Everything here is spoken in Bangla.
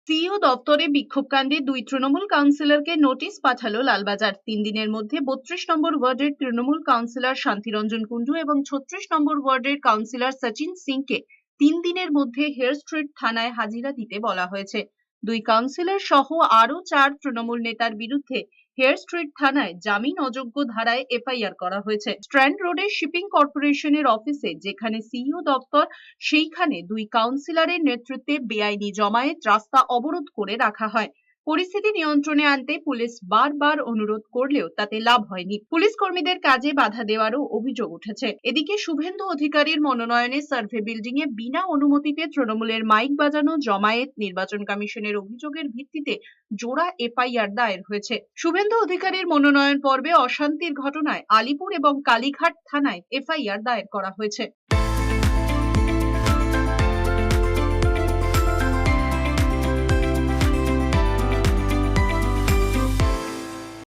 সিইও দপ্তরে বিক্ষোভকাণ্ডে 2 তৃণমূল কাউন্সিলরকে নোটিশ পাঠালো লালবাজার। 3 দিনের মধ্যে 32 নম্বর ওয়ার্ডের তৃণমূল কাউন্সিলর শান্তিরঞ্জন কুণ্ডু এবং 36 নম্বর ওয়ার্ডের কাউন্সিলর সচিন সিংকে 3 দিনের মধ্যে হেয়ার স্ট্রিট থানায় হাজিরা দিতে বলা হয়েছে। 2 কাউন্সিলর সহ আরো 4 তৃণমূল নেতার বিরুদ্ধে হেয়ার স্ট্রিট থানায় জামিন অযোগ্য ধারায় এফআইআর করা হয়েছে। স্ট্র্যান্ড রোডে শিপিং কর্পোরেশনের অফিসে যেখানে সিইও দপ্তর, সেইখানে 2 কাউন্সিলরের নেতৃত্বে বেআইনি জমায়েত রাস্তা অবরোধ করে রাখা হয়। পরিস্থিতি নিয়ন্ত্রণে আনতে পুলিশ বারবার অনুরোধ করলেও তাতে লাভ হয়নি। পুলিশ কর্মীদের কাজে বাধা দেওয়ারও অভিযোগ উঠেছে। এদিকে শুভেন্দু অধিকারীর মনোনয়নে সার্ভে বিল্ডিং এ বিনা অনুমতিতে তৃণমূলের মাইক বাজানো, জমায়েত, নির্বাচন কমিশনের অভিযোগের ভিত্তিতে জোড়া এফআইআর দায়ের হয়েছে। শুভেন্দু অধিকারীর মনোনয়ন পর্বে অশান্তির ঘটনায় আলিপুর এবং কালীঘাট থানায় এফআইআর দায়ের করা হয়েছে।